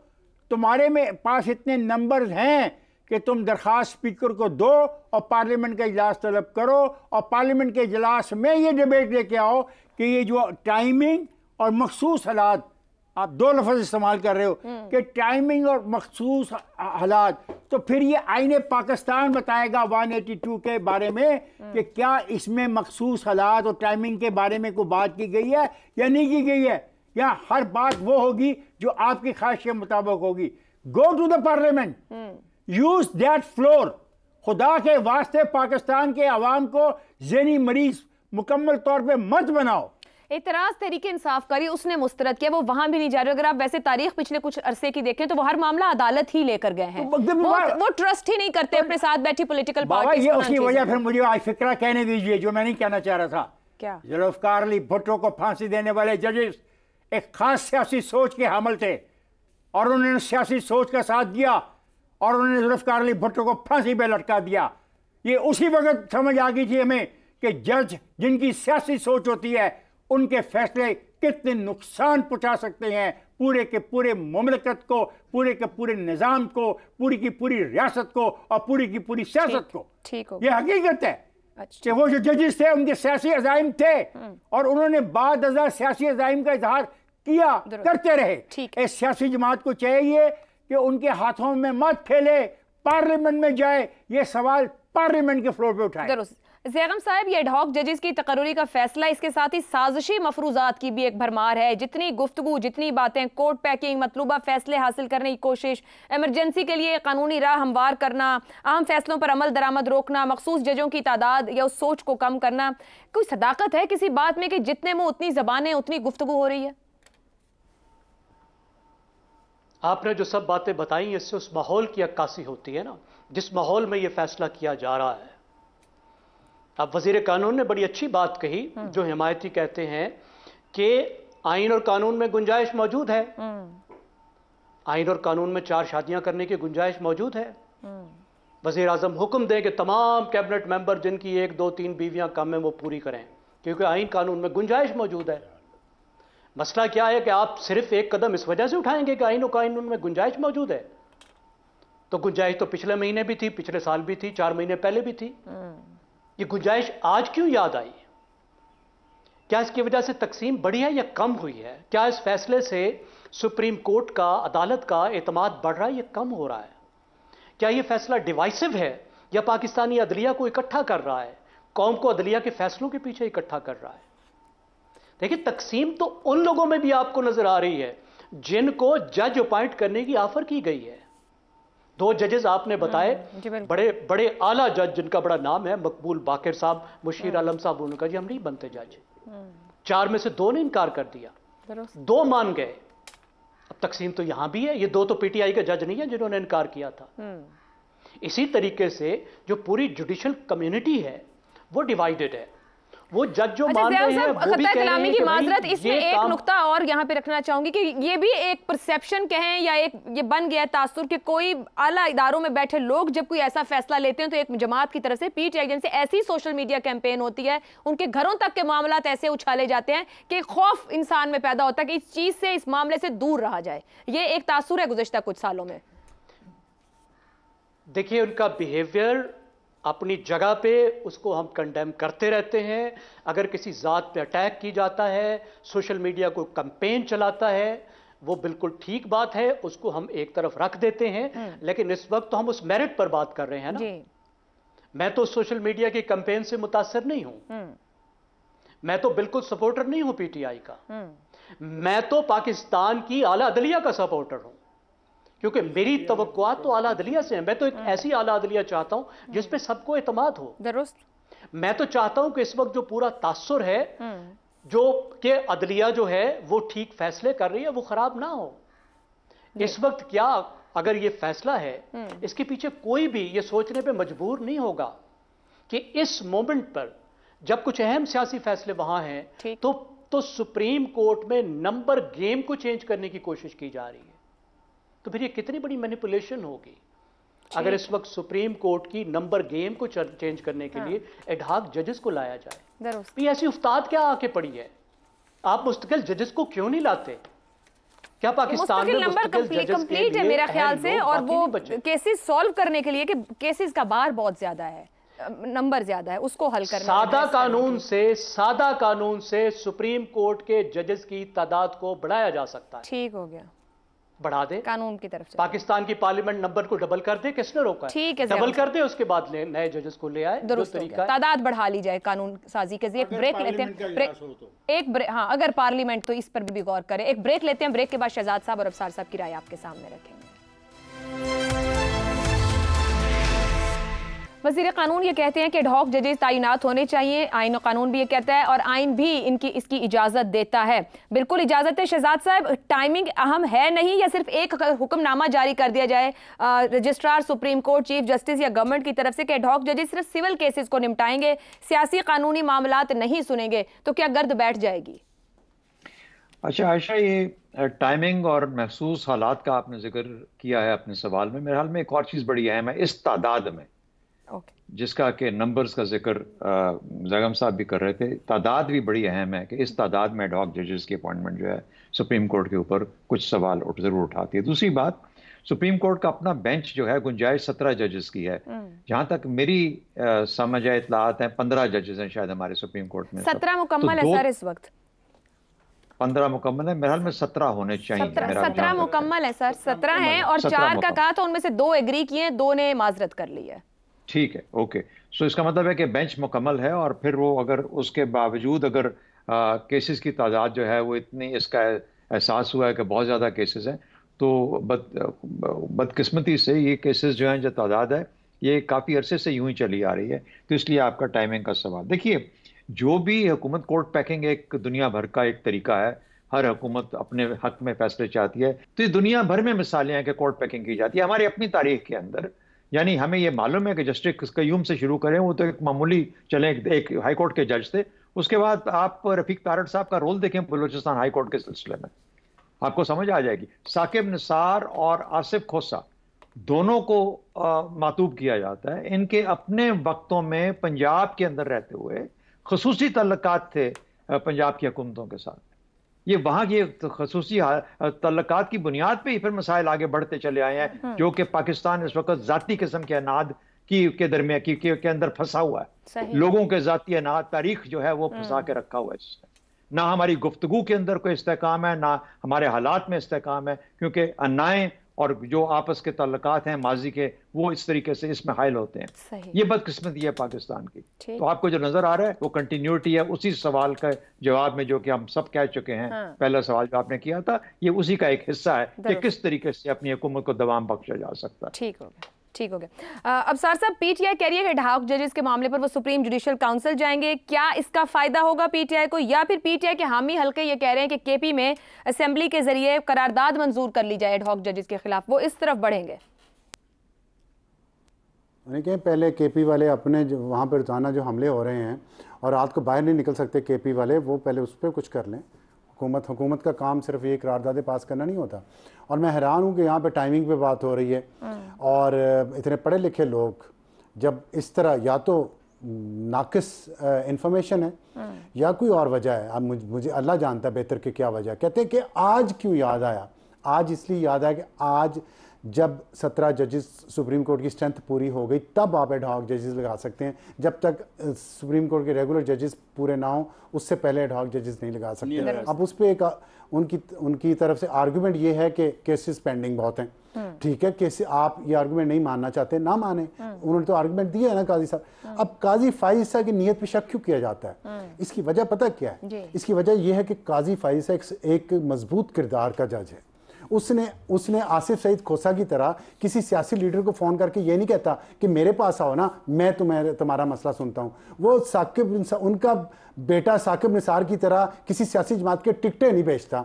तुम्हारे में पास इतने नंबर्स हैं कि तुम दरखास्त स्पीकर को दो और पार्लियामेंट का इजलास तलब करो, और पार्लियामेंट के इजलास में ये डिबेट लेके आओ कि ये जो टाइमिंग और मखसूस हालात, आप दो लफ्ज़ इस्तेमाल कर रहे हो कि टाइमिंग और मखसूस हालात, तो फिर ये आईने पाकिस्तान बताएगा 182 के बारे में कि क्या इसमें मखसूस हालात और टाइमिंग के बारे में कोई बात की गई है या नहीं की गई है, या हर बात वो होगी जो आपकी ख्वाहिश के मुताबिक होगी। Go to the parliament, use that floor. खुदा के वास्ते पाकिस्तान के अवाम को ज़हनी मरीज मुकम्मल तौर पे मत बनाओ। एतराज तहरीक इंसाफ करी, उसने मुस्तरद किया, वो वहां भी नहीं जा रहे। अगर आप वैसे तारीख पिछले कुछ अरसे की देखें तो वो हर मामला अदालत ही लेकर गए हैं। वो ट्रस्ट ही नहीं करते अपने साथ बैठी पॉलिटिकल पार्टी। ये उसकी वजह फिर मुझे आज फिक्रा कहने दीजिए जो मैं नहीं कहना चाह रहा था। क्या? जुल्फ़िकार अली भुट्टो को फांसी देने वाले जजेस एक खास सियासी सोच के हामिल थे, और उन्होंने सियासी सोच का साथ दिया और उन्होंने जुल्फ़िकार अली भुट्टो को फांसी पे लटका दिया। ये उसी वक्त समझ आ गई थी हमें कि जज जिनकी सियासी सोच होती है उनके फैसले कितने नुकसान पहुंचा सकते हैं पूरे के पूरे मुमलकत को, पूरे के पूरे निज़ाम को, पूरी की पूरी रियासत को और पूरी की पूरी सियासत को। ठीक हो, ये हकीकत है। अच्छा। कि वो जो जजेस थे उनके सियासी अज़ाइम थे और उन्होंने बाद अज़ा सियासी अज़ाइम का इजहार किया, करते रहे। इस सियासी जमात को चाहिए कि उनके हाथों में मत फैले, पार्लियामेंट में जाए, ये सवाल पार्लियामेंट के फ्लोर पे उठाए। ज़ैगम साहब, ये एडहॉक जजेस की तकर्री का फैसला, इसके साथ ही साजिशी मफरूजात की भी एक भरमार है। जितनी गुफ्तगू, जितनी बातें, कोर्ट पैकिंग, मतलूबा फैसले हासिल करने की कोशिश, इमरजेंसी के लिए कानूनी राह हमवार करना, अहम फैसलों पर अमल दरामद रोकना, मखसूस जजों की तादाद या उस सोच को कम करना, कोई सदाकत है किसी बात में कि जितने मुंह उतनी जबानें उतनी गुफ्तगू हो रही है? आपने जो सब बातें बताई, इससे उस माहौल की अक्कासी होती है ना जिस माहौल में ये फैसला किया जा रहा है। अब वजीर कानून ने बड़ी अच्छी बात कही, जो हिमायती कहते हैं कि आइन और कानून में गुंजाइश मौजूद है। आइन और कानून में 4 शादियां करने की गुंजाइश मौजूद है। वजीर आजम हुक्म दें कि तमाम कैबिनेट मेंबर जिनकी 1, 2, 3 बीवियां कम हैं वो पूरी करें, क्योंकि आइन कानून में गुंजाइश मौजूद है। मसला क्या है कि आप सिर्फ एक कदम इस वजह से उठाएंगे कि आइन और कानून में गुंजाइश मौजूद है, तो गुंजाइश तो पिछले महीने भी थी, पिछले साल भी थी, 4 महीने पहले भी थी। ये गुंजाइश आज क्यों याद आई? क्या इसकी वजह से तकसीम बढ़ी है या कम हुई है? क्या इस फैसले से सुप्रीम कोर्ट का, अदालत का एतमाद बढ़ रहा है या कम हो रहा है? क्या यह फैसला डिवाइसिव है या पाकिस्तानी अदलिया को इकट्ठा कर रहा है, कौम को अदलिया के फैसलों के पीछे इकट्ठा कर रहा है? देखिए, तकसीम तो उन लोगों में भी आपको नजर आ रही है जिनको जज अपॉइंट करने की ऑफर की गई है। 2 जजेस आपने बताए, बड़े बड़े आला जज जिनका बड़ा नाम है, मकबूल बाकिर साहब, मुशीर आलम साहब, उन्होंने कहा जी हम नहीं बनते जज। 4 में से 2 ने इनकार कर दिया, 2 मान गए। अब तकसीम तो यहां भी है, ये 2 तो पीटीआई के जज नहीं है जिन्होंने इनकार किया था। इसी तरीके से जो पूरी जुडिशल कम्युनिटी है वो डिवाइडेड है। वो जज जो मान रहे हैं वो भी कह रहे हैं कि माजरत, इसमें एक नुक्ता और यहाँ पे रखना चाहूंगी कि ये भी एक परसेप्शन कहें या एक ये बन गया तासुर कि कोई आला इदारों में बैठे लोग जब कोई ऐसा फैसला लेते हैं तो एक जमात की तरफ से पीटीआई एजेंसी ऐसी सोशल मीडिया कैंपेन होती है, उनके घरों तक के मामला ऐसे उछाले जाते हैं कि खौफ इंसान में पैदा होता है कि इस चीज से, इस मामले से दूर रहा जाए। ये एक तासुर है गुज़िश्ता कुछ सालों में। देखिए, उनका बिहेवियर अपनी जगह पे, उसको हम कंडेम करते रहते हैं। अगर किसी ज़ात पे अटैक की जाता है, सोशल मीडिया को कैंपेन चलाता है, वो बिल्कुल ठीक बात है, उसको हम एक तरफ रख देते हैं। लेकिन इस वक्त तो हम उस मेरिट पर बात कर रहे हैं ना। मैं तो सोशल मीडिया की कैंपेन से मुतासर नहीं हूं, मैं तो बिल्कुल सपोर्टर नहीं हूं पीटीआई का। मैं तो पाकिस्तान की आला अदलिया का सपोर्टर हूं, क्योंकि मेरी तवक्कुआत तो आला अदलिया से है। मैं तो एक ऐसी आला अदलिया चाहता हूं जिस पे सबको एतमाद हो। दुरुस्त। मैं तो चाहता हूं कि इस वक्त जो पूरा तासुर है जो कि अदलिया जो है वो ठीक फैसले कर रही है, वो खराब ना हो। इस वक्त क्या अगर ये फैसला है, इसके पीछे कोई भी ये सोचने पे मजबूर नहीं होगा कि इस मोमेंट पर जब कुछ अहम सियासी फैसले वहां हैं तो तो सुप्रीम कोर्ट में नंबर गेम को चेंज करने की कोशिश की जा रही है। तो फिर ये कितनी बड़ी मैनिपुलेशन होगी अगर इस वक्त सुप्रीम कोर्ट की नंबर गेम को चेंज करने के लिए एडहॉक जजेस को लाया जाए। भी ऐसी उस्ताद क्या आके पड़ी है? आप मुस्तकिल जजेस को क्यों नहीं लाते? क्या पाकिस्तान में मुस्तकिल जजेस कंप्लीट है मेरा ख्याल से, और वो केसेस सॉल्व करने के लिए कि केसेस का बार बहुत ज्यादा है, नंबर ज्यादा है, उसको हल करना। सादा कानून से सुप्रीम कोर्ट के जजेस की तादाद को बढ़ाया जा सकता है। ठीक हो गया, बढ़ा दे कानून की तरफ से। पाकिस्तान की पार्लियामेंट नंबर को डबल कर दे, किसने रोका है? ठीक है, डबल कर दे, उसके बाद नए जजेस को ले आए, जो तरीका तादाद बढ़ा ली जाए कानून साजी के। एक ब्रेक लेते हैं, हाँ अगर पार्लियामेंट तो इस पर भी गौर करे। एक ब्रेक लेते हैं, ब्रेक के बाद शहजाद साहब और अफसार साहब की राय आपके सामने रखेंगे। वज़ीर कानून ये कहते हैं कि एडहॉक जजेस तायिनात होने चाहिए, आइन और कानून भी ये कहता है और आइन भी इसकी इजाज़त देता है। बिल्कुल इजाज़त है। शहजाद साहब, टाइमिंग अहम है नहीं, या सिर्फ एक हुक्मनामा जारी कर दिया जाए registrar supreme court, chief justice या गवर्नमेंट की तरफ से कि एडहॉक जजेस सिर्फ सिविल केसेस को निपटाएंगे, सियासी कानूनी मामलात नहीं सुनेंगे, तो क्या गर्द बैठ जाएगी? अच्छा आयशा, ये टाइमिंग और महसूस हालात का आपने जिक्र किया है अपने सवाल में। मेरे ख्याल में एक और चीज़ बड़ी अहम है इस तादाद में, जिसका कि नंबर्स का जिक्र जगम साहब भी कर रहे थे। तादाद भी बड़ी अहम है कि इस तादाद में एडहॉक जजेस की अपॉइंटमेंट जो है सुप्रीम कोर्ट के ऊपर कुछ सवाल ज़रूर उठाती है। दूसरी बात, सुप्रीम कोर्ट का अपना बेंच जो है गुंजाइश 17 जजेस की है। जहां तक मेरी समझ है, इतलात है 15 जजेस हैं शायद हमारे सुप्रीम कोर्ट में। 17 मुकम्मल है सर इस वक्त? 15 मुकम्मल है मेरे ख्याल में, 17 होने चाहिए। 17 मुकम्मल है सर, 17 हैं और 4 का कहा था, उनमें से 2 एग्री किए, 2 ने माजरत कर ली है। ठीक है, ओके। सो इसका मतलब है कि बेंच मुकम्मल है, और फिर वो अगर उसके बावजूद अगर केसेस की तादाद जो है वो इतनी, इसका एहसास हुआ है कि बहुत ज़्यादा केसेस हैं, तो बदकिस्मती से ये केसेस जो हैं, जो तादाद है, ये काफ़ी अरसे से यूं ही चली आ रही है। तो इसलिए आपका टाइमिंग का सवाल, देखिए जो भी हुकूमत, कोर्ट पैकिंग एक दुनिया भर का एक तरीका है, हर हुकूमत अपने हक में फैसले चाहती है, तो ये दुनिया भर में मिसालें हैं कि कोर्ट पैकिंग की जाती है। हमारी अपनी तारीख के अंदर, यानी हमें ये मालूम है कि जस्टिस कयूम से शुरू करें, वो तो एक मामूली चले, एक हाई कोर्ट के जज थे। उसके बाद आप रफीक तारड़ साहब का रोल देखें बलूचिस्तान हाई कोर्ट के सिलसिले में, आपको समझ आ जाएगी। साकिब निसार और आसिफ खोसा दोनों को मातूब किया जाता है। इनके अपने वक्तों में पंजाब के अंदर रहते हुए खसूसी तल्लुकात थे पंजाब की हुकूमतों के साथ। ये वहाँ की खसूसी तल्लुकात की बुनियाद पे ही फिर मसाइल आगे बढ़ते चले आए हैं, जो कि पाकिस्तान इस वक्त जाती किस्म के अनाद के दरमियान के अंदर फंसा हुआ है। लोगों के जाती अनाद तारीख जो है वो फंसा के रखा हुआ है। ना हमारी गुफ्तगू के अंदर कोई इस्तेकाम है, ना हमारे हालात में इस्तेकाम है, क्योंकि अन्याय और जो आपस के ताल्लुकात हैं माजी के, वो इस तरीके से इसमें हाइल होते हैं। ये बदकिस्मती है पाकिस्तान की। तो आपको जो नजर आ रहा है वो कंटिन्यूटी है उसी सवाल का जवाब में, जो कि हम सब कह चुके हैं। पहला सवाल जो आपने किया था, ये उसी का एक हिस्सा है कि किस तरीके से अपनी हुकूमत को दवाम बख्शा जा सकता है। ठीक हो गया, ठीक हो गया। अब सर साहब, पीटीआई कह रही है कि एडहॉक जजेस के मामले पर वो सुप्रीम जुडिशियल काउंसिल जाएंगे, क्या इसका फायदा होगा पीटीआई को, या फिर पीटीआई के हामी हल्के ये कह रहे हैं कि केपी में असेंबली के जरिए करारदाद मंजूर कर ली जाए एडहॉक जजेस के खिलाफ, वो इस तरफ बढ़ेंगे? पहले केपी वाले अपने वहाँ पर रोजाना जो हमले हो रहे हैं और रात को बाहर नहीं निकल सकते केपी वाले, वो पहले उस पर कुछ कर लें। हुकूमत का काम सिर्फ ये करारदादे पास करना नहीं होता। और मैं हैरान हूँ कि यहाँ पे टाइमिंग पे बात हो रही है, और इतने पढ़े लिखे लोग जब इस तरह, या तो नाकिस इंफॉर्मेशन है या कोई और वजह है। अब मुझे अल्लाह जानता है बेहतर कि क्या वजह। कहते हैं कि आज क्यों याद आया? आज इसलिए याद आया कि आज जब 17 जजेस सुप्रीम कोर्ट की स्ट्रेंथ पूरी हो गई, तब आप एडहॉक जजेस लगा सकते हैं। जब तक सुप्रीम कोर्ट के रेगुलर जजेस पूरे ना हो, उससे पहले एडहॉक जजेस नहीं लगा सकते। अब उस पर एक उनकी तरफ से आर्गुमेंट ये है कि केसेस पेंडिंग बहुत हैं। ठीक है, केस आप ये आर्गुमेंट नहीं मानना चाहते, ना माने, उन्होंने तो आर्गुमेंट दिया है ना काजी साहब। अब काजी फाइज साहब की नीयत पे शक क्यों किया जाता है? इसकी वजह पता क्या है? इसकी वजह यह है कि काजी फाइज साहब एक मजबूत किरदार का जज है। उसने आसिफ सईद खोसा की तरह किसी सियासी लीडर को फ़ोन करके ये नहीं कहता कि मेरे पास आओ ना, मैं तुम्हारा मसला सुनता हूँ। वो उनका बेटा साकिब निसार की तरह किसी सियासी जमात के टिकटें नहीं बेचता।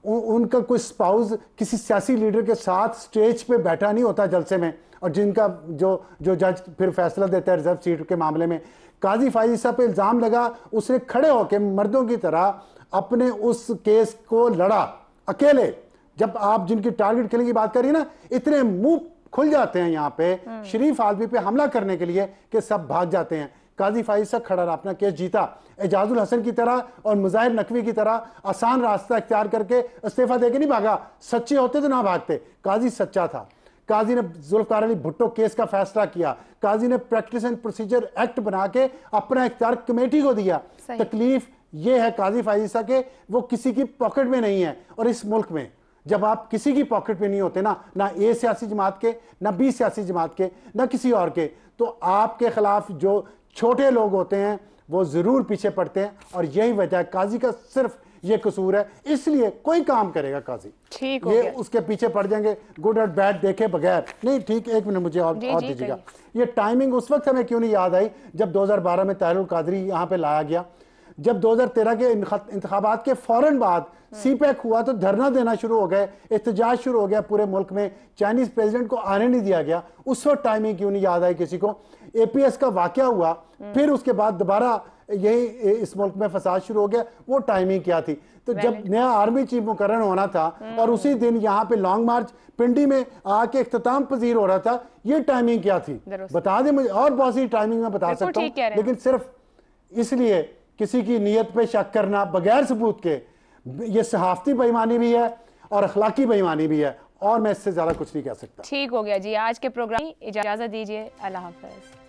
उनका कोई स्पाउस किसी सियासी लीडर के साथ स्टेज पे बैठा नहीं होता जलसे में, और जिनका जो जज फिर फैसला देता है रिजर्व सीट के मामले में। काजी फायजी साहब पे इल्ज़ाम लगा, उसने खड़े होकर मर्दों की तरह अपने उस केस को लड़ा अकेले। जब आप जिनकी टारगेट किलिंग की बात करिए ना, इतने मुंह खुल जाते हैं यहाँ पे शरीफ आदमी पे हमला करने के लिए कि सब भाग जाते हैं। काजी फायज साहब खड़ा रहा, अपना केस जीता। एजाजुल हसन की तरह और मुजाहिर नकवी की तरह आसान रास्ता इख्तियार करके इस्तीफा देके नहीं भागा। सच्चे होते तो ना भागते। काजी सच्चा था। काजी ने जुल्फकार अली भुट्टो केस का फैसला किया। काजी ने प्रैक्टिस एंड प्रोसीजर एक्ट बना के अपना इख्तियार कमेटी को दिया। तकलीफ ये है काजी फायज साहब के, वो किसी की पॉकेट में नहीं है। और इस मुल्क में जब आप किसी की पॉकेट में नहीं होते ना ए सियासी जमात के, ना बी सियासी जमात के, ना किसी और के, तो आपके खिलाफ जो छोटे लोग होते हैं वो जरूर पीछे पड़ते हैं। और यही वजह है, काजी का सिर्फ ये कसूर है, इसलिए कोई काम करेगा काजी ठीक ये उसके पीछे पड़ जाएंगे गुड और बैड देखे बगैर नहीं। ठीक, एक मिनट मुझे और दीजिएगा। ये टाइमिंग उस वक्त हमें क्यों नहीं याद आई जब 2012 में ताहिरुल कादरी यहाँ पे लाया गया। जब 2013 के इंतखाबात के फौरन बाद सीपैक हुआ तो धरना देना शुरू हो गए, एहतजाज शुरू हो गया पूरे मुल्क में, चाइनीज प्रेसिडेंट को आने नहीं दिया गया। उस वक्त टाइमिंग क्यों नहीं याद आई किसी को। एपीएस का वाकया हुआ, फिर उसके बाद दोबारा यही इस मुल्क में फसाद शुरू हो गया, वो टाइमिंग क्या थी। तो जब नया आर्मी चीफ मुकर्रर होना था और उसी दिन यहाँ पे लॉन्ग मार्च पिंडी में आके इख्तिताम पजीर हो रहा था, ये टाइमिंग क्या थी बता दें मुझे। और बहुत सी टाइमिंग में बता सकता हूँ, लेकिन सिर्फ इसलिए किसी की नीयत पे शक करना बगैर सबूत के, ये सहाफती बेईमानी भी है और अखलाकी बेईमानी भी है, और मैं इससे ज्यादा कुछ नहीं कह सकता। ठीक हो गया जी, आज के प्रोग्राम इजाजत दीजिए, अल्लाह हाफ़िज़।